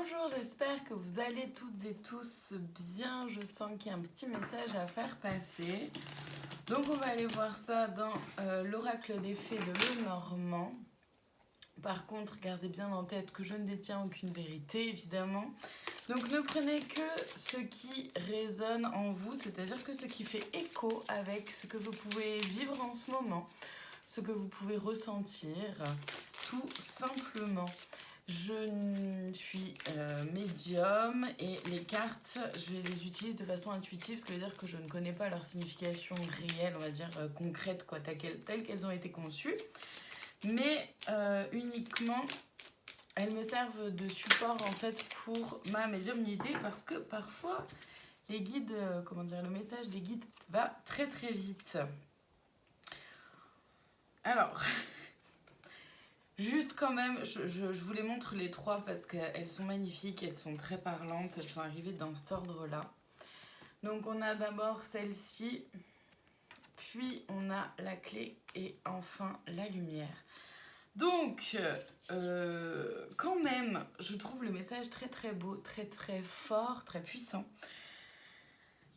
Bonjour, j'espère que vous allez toutes et tous bien. Je sens qu'il y a un petit message à faire passer. Donc on va aller voir ça dans l'oracle des fées de Lenormand. Par contre, gardez bien en tête que je ne détiens aucune vérité, évidemment. Donc ne prenez que ce qui résonne en vous, c'est-à-dire que ce qui fait écho avec ce que vous pouvez vivre en ce moment, ce que vous pouvez ressentir, tout simplement. Je suis médium et les cartes, je les utilise de façon intuitive, ce qui veut dire que je ne connais pas leur signification réelle, on va dire concrète, quoi, telles qu'elles ont été conçues. Mais uniquement, elles me servent de support en fait pour ma médiumnité parce que parfois, les guides, le message des guides va très très vite. Alors... Juste quand même, je vous les montre les trois parce qu'elles sont magnifiques, elles sont très parlantes, elles sont arrivées dans cet ordre-là. Donc on a d'abord celle-ci, puis on a la clé et enfin la lumière. Donc, quand même, je trouve le message très très beau, très très fort, très puissant.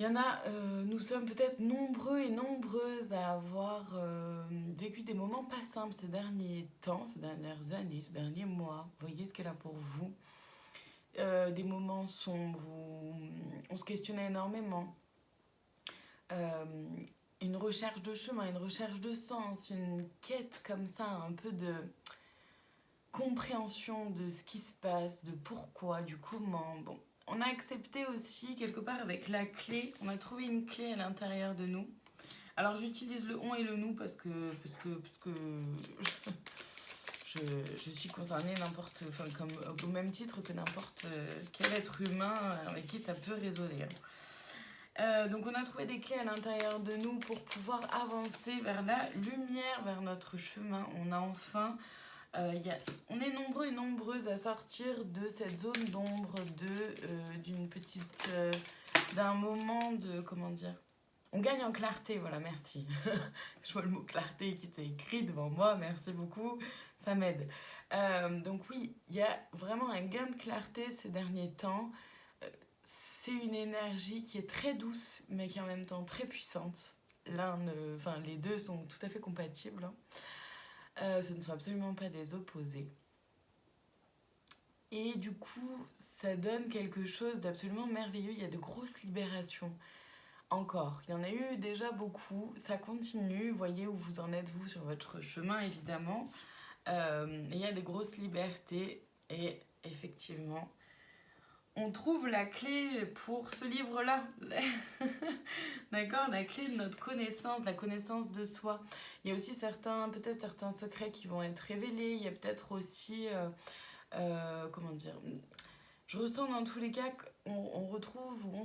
Il y en a, nous sommes peut-être nombreux et nombreuses à avoir vécu des moments pas simples ces derniers temps, ces dernières années, ces derniers mois. Voyez ce qu'elle a pour vous. Des moments sombres où on se questionnait énormément. Une recherche de chemin, une recherche de sens, une quête comme ça, un peu de compréhension de ce qui se passe, de pourquoi, du comment. Bon. On a accepté aussi, quelque part, avec la clé, on a trouvé une clé à l'intérieur de nous. Alors, j'utilise le on et le nous parce que je suis concernée comme au même titre que n'importe quel être humain avec qui ça peut résonner. Donc, on a trouvé des clés à l'intérieur de nous pour pouvoir avancer vers la lumière, vers notre chemin. On a enfin... on est nombreux et nombreuses à sortir de cette zone d'ombre, d'un moment de, comment dire, on gagne en clarté, voilà, merci. Je vois le mot clarté qui s'est écrit devant moi, merci beaucoup, ça m'aide. Donc oui, il y a vraiment un gain de clarté ces derniers temps. C'est une énergie qui est très douce, mais qui est en même temps très puissante. Les deux sont tout à fait compatibles. Ce ne sont absolument pas des opposés. Et du coup, ça donne quelque chose d'absolument merveilleux. Il y a de grosses libérations. Encore. Il y en a eu déjà beaucoup. Ça continue. Voyez où vous en êtes, vous, sur votre chemin, évidemment. Il y a des grosses libertés. Et effectivement, on trouve la clé pour ce livre-là. D'accord, la clé de notre connaissance, la connaissance de soi. Il y a aussi peut-être certains secrets qui vont être révélés. Il y a peut-être aussi, je ressens dans tous les cas qu'on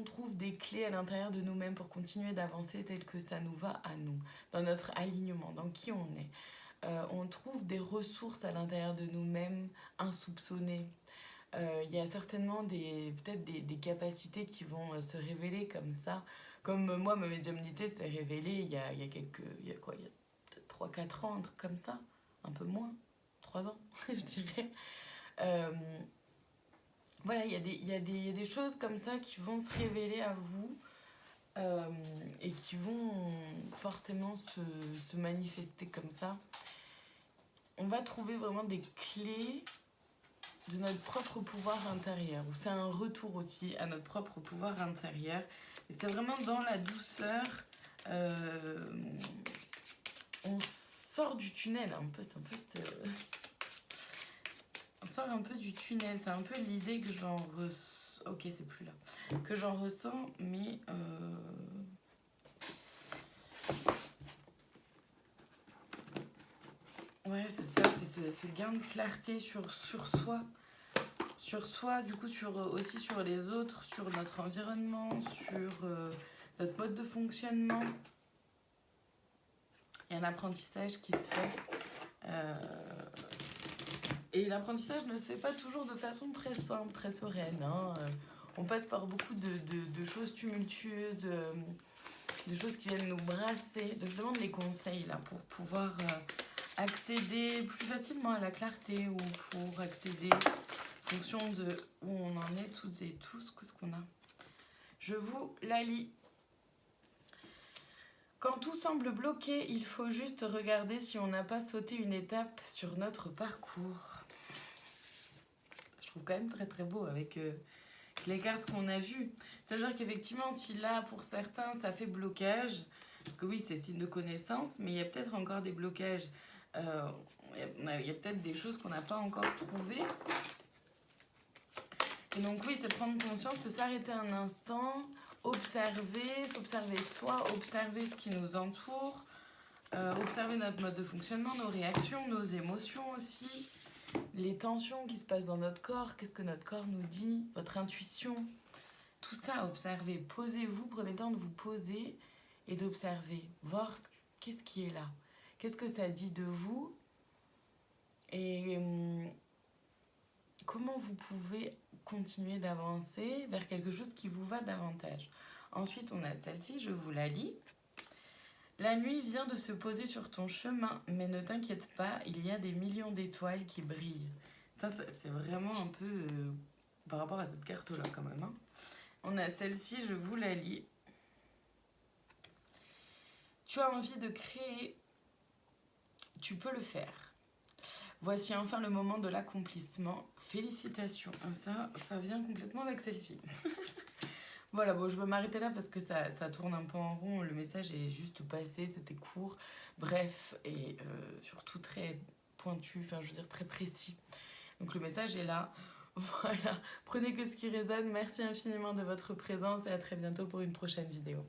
trouve des clés à l'intérieur de nous-mêmes pour continuer d'avancer tel que ça nous va à nous, dans notre alignement, dans qui on est. On trouve des ressources à l'intérieur de nous-mêmes insoupçonnées. Il y a certainement peut-être des capacités qui vont se révéler comme ça. Comme moi, ma médiumnité s'est révélée il y a peut-être 3-4 ans, un truc comme ça. Un peu moins, 3 ans, je dirais. Voilà, il y a des choses comme ça qui vont se révéler à vous et qui vont forcément se manifester comme ça. On va trouver vraiment des clés de notre propre pouvoir intérieur, ou c'est un retour aussi à notre propre pouvoir intérieur. Et c'est vraiment dans la douceur, on sort du tunnel un peu, on sort un peu du tunnel, c'est un peu l'idée que j'en ressens, ok c'est plus là, que j'en ressens, mais ouais c'est ça, c'est ce gain de clarté sur soi, du coup aussi sur les autres, sur notre environnement, sur notre mode de fonctionnement. Il y a un apprentissage qui se fait. Et l'apprentissage ne se fait pas toujours de façon très simple, très sereine. On passe par beaucoup de choses tumultueuses, de choses qui viennent nous brasser. Donc je demande les conseils là, pour pouvoir accéder plus facilement à la clarté ou pour accéder fonction de où on en est toutes et tous. Qu'est-ce qu'on a? Je vous la lis. Quand tout semble bloqué, il faut juste regarder si on n'a pas sauté une étape sur notre parcours. Je trouve quand même très très beau avec les cartes qu'on a vues. C'est-à-dire qu'effectivement, si là, pour certains, ça fait blocage, parce que oui, c'est signe de connaissance, mais il y a peut-être encore des blocages. Il y a peut-être des choses qu'on n'a pas encore trouvées. Et donc oui, c'est prendre conscience, c'est s'arrêter un instant, s'observer soi, observer ce qui nous entoure, observer notre mode de fonctionnement, nos réactions, nos émotions aussi, les tensions qui se passent dans notre corps, qu'est-ce que notre corps nous dit, votre intuition, tout ça, observez, posez-vous, prenez le temps de vous poser et d'observer, voir qu'est-ce qui est là, qu'est-ce que ça dit de vous et comment vous pouvez continuer d'avancer vers quelque chose qui vous va davantage. Ensuite, on a celle-ci, je vous la lis. La nuit vient de se poser sur ton chemin, mais ne t'inquiète pas, il y a des millions d'étoiles qui brillent. Ça, c'est vraiment un peu par rapport à cette carte-là quand même. Hein. On a celle-ci, je vous la lis. Tu as envie de créer, tu peux le faire. Voici enfin le moment de l'accomplissement. Félicitations. Ça vient complètement avec celle-ci. Voilà, bon, je vais m'arrêter là parce que ça tourne un peu en rond. Le message est juste passé, c'était court, bref, et surtout très pointu, enfin, je veux dire très précis. Donc le message est là. Voilà, prenez que ce qui résonne. Merci infiniment de votre présence et à très bientôt pour une prochaine vidéo.